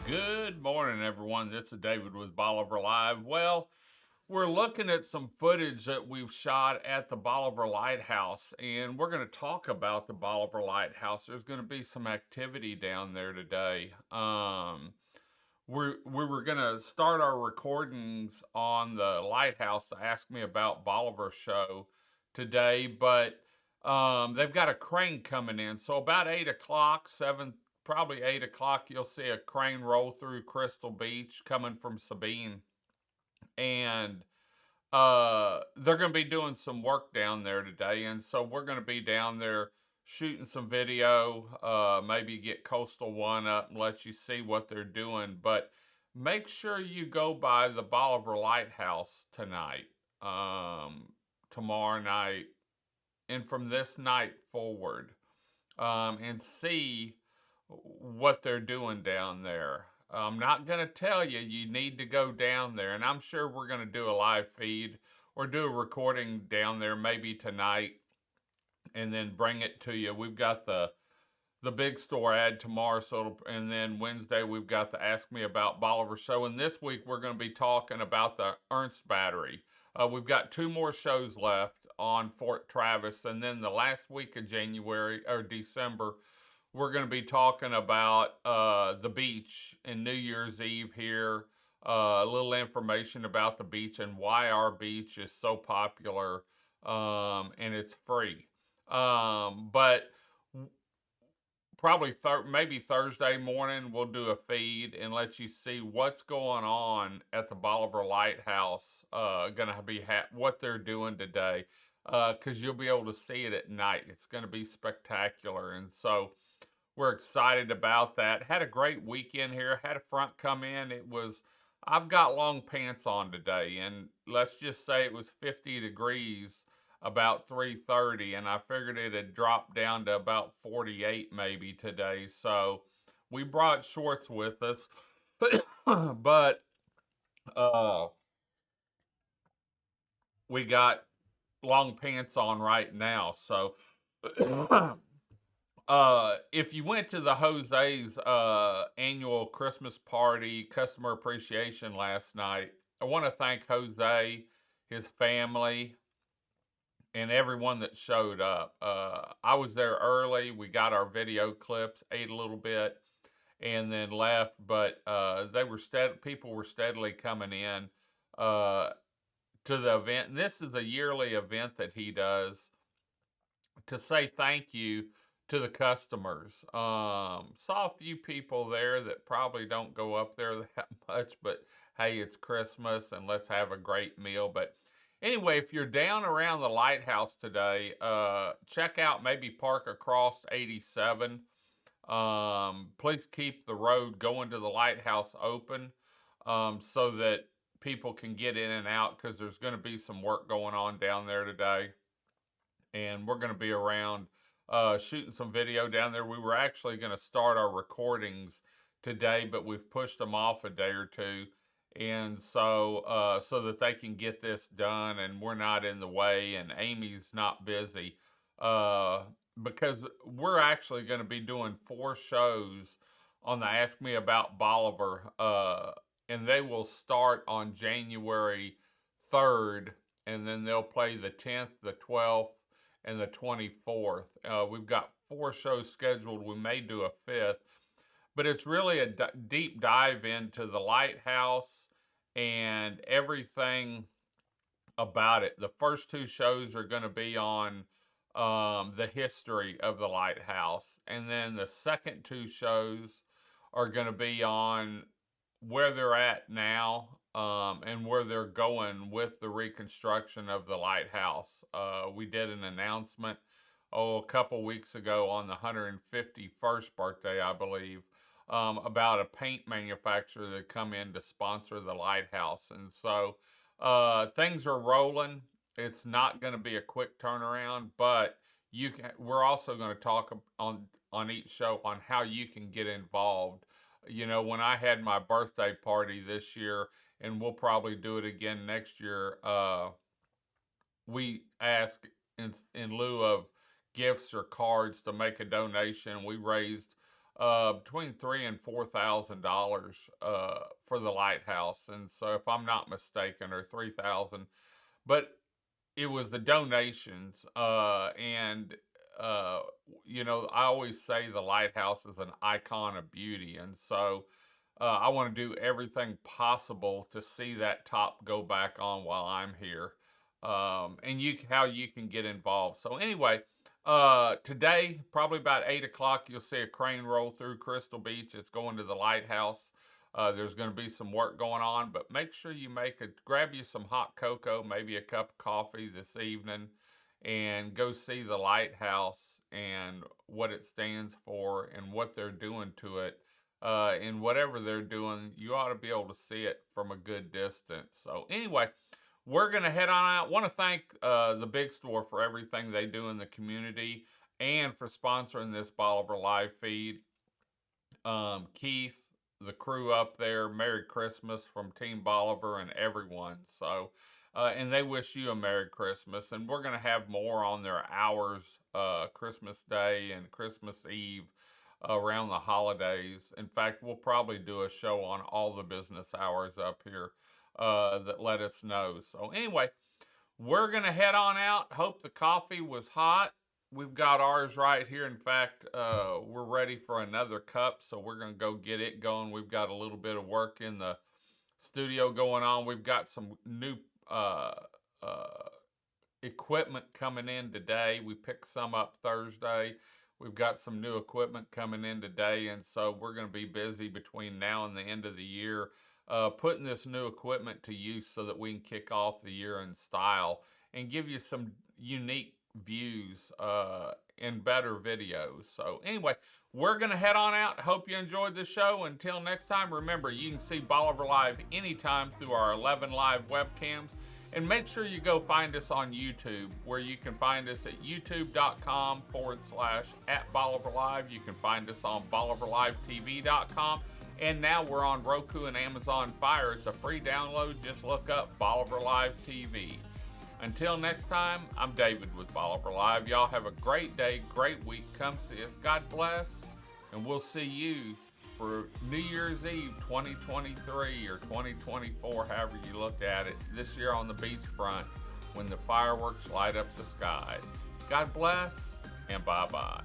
Good morning, everyone. This is David with Bolivar Live. Well, we're looking at some footage that we've shot at the Bolivar Lighthouse, and we're going to talk about the Bolivar Lighthouse. There's going to be some activity down there today. We were going to start our recordings on the Lighthouse, the Ask Me About Bolivar show today, but they've got a crane coming in. So about 8 o'clock, 7, probably 8 o'clock, you'll see a crane roll through Crystal Beach coming from Sabine. And they're going to be doing some work down there today. And so we're going to be down there shooting some video, maybe get Coastal One up and let you see what they're doing. But make sure you go by the Bolivar Lighthouse tonight, tomorrow night, and from this night forward, and see what they're doing down there. I'm not going to tell you, you need to go down there, and I'm sure we're going to do a live feed or do a recording down there maybe tonight and then bring it to you. We've got the big store ad tomorrow, and then Wednesday we've got the Ask Me About Bolivar show, and this week we're going to be talking about the Ernst Battery. We've got 2 more shows left on Fort Travis, and then the last week of January or December, we're going to be talking about the beach and New Year's Eve here. A little information about the beach and why our beach is so popular, and it's free. But probably maybe Thursday morning we'll do a feed and let you see what's going on at the Bolivar Lighthouse. Gonna be what they're doing today, because you'll be able to see it at night. It's gonna be spectacular, and so we're excited about that. Had a great weekend here. Had a front come in. I've got long pants on today, and let's just say it was 50 degrees about 3:30, and I figured it had dropped down to about 48 maybe today. So we brought shorts with us, but uh, we got long pants on right now. So if you went to the Jose's annual Christmas party customer appreciation last night, I want to thank Jose, his family, and everyone that showed up. I was there early. We got our video clips, ate a little bit, and then left. But people were steadily coming in to the event. And this is a yearly event that he does to say thank you to the customers. Saw a few people there that probably don't go up there that much, but hey, it's Christmas and let's have a great meal. But anyway, if you're down around the lighthouse today, check out, maybe park across 87. Please keep the road going to the lighthouse open, so that people can get in and out, because there's going to be some work going on down there today. And we're going to be around shooting some video down there. We were actually going to start our recordings today, but we've pushed them off a day or two, and so that they can get this done and we're not in the way and Amy's not busy, because we're actually going to be doing 4 shows on the Ask Me About Bolivar, and they will start on January 3rd, and then they'll play the 10th, the 12th, and the 24th. We've got 4 shows scheduled. We may do a 5th, but it's really a deep dive into the lighthouse and everything about it. The first 2 shows are going to be on the history of the lighthouse, and then the second 2 shows are going to be on where they're at now, and where they're going with the reconstruction of the lighthouse. We did an announcement, a couple weeks ago on the 151st birthday, I believe, about a paint manufacturer that come in to sponsor the lighthouse. And so things are rolling. It's not going to be a quick turnaround, but we're also going to talk on each show on how you can get involved. You know, when I had my birthday party this year, and we'll probably do it again next year, we asked in lieu of gifts or cards to make a donation. We raised between $3,000 and $4,000 for the lighthouse, and so if I'm not mistaken, or 3,000, but it was the donations, and uh, I always say the lighthouse is an icon of beauty, and so I want to do everything possible to see that top go back on while I'm here, and how you can get involved. So anyway, today, probably about 8 o'clock, you'll see a crane roll through Crystal Beach. It's going to the lighthouse. There's going to be some work going on, but make sure you grab you some hot cocoa, maybe a cup of coffee this evening, and go see the lighthouse and what it stands for and what they're doing to it. And whatever they're doing, you ought to be able to see it from a good distance. So anyway, we're going to head on out. Want to thank the Big Store for everything they do in the community and for sponsoring this Bolivar Live feed. Keith, the crew up there, Merry Christmas from Team Bolivar and everyone. So, and they wish you a Merry Christmas. And we're going to have more on their hours, Christmas Day and Christmas Eve, around the holidays. In fact, we'll probably do a show on all the business hours up here that let us know. So anyway, we're going to head on out. Hope the coffee was hot. We've got ours right here. In fact, we're ready for another cup, so we're going to go get it going. We've got a little bit of work in the studio going on. We've got some new equipment coming in today. We picked some up Thursday. We've got some new equipment coming in today, and so we're going to be busy between now and the end of the year putting this new equipment to use so that we can kick off the year in style and give you some unique views and better videos. So anyway, we're going to head on out. Hope you enjoyed the show. Until next time, remember, you can see Bolivar Live anytime through our 11 live webcams. And make sure you go find us on YouTube, where you can find us at youtube.com/@Bolivar Live. You can find us on BolivarLiveTV.com. And now we're on Roku and Amazon Fire. It's a free download. Just look up Bolivar Live TV. Until next time, I'm David with Bolivar Live. Y'all have a great day, great week. Come see us. God bless. And we'll see you for New Year's Eve 2023 or 2024, however you look at it, this year on the beachfront when the fireworks light up the sky. God bless, and bye-bye.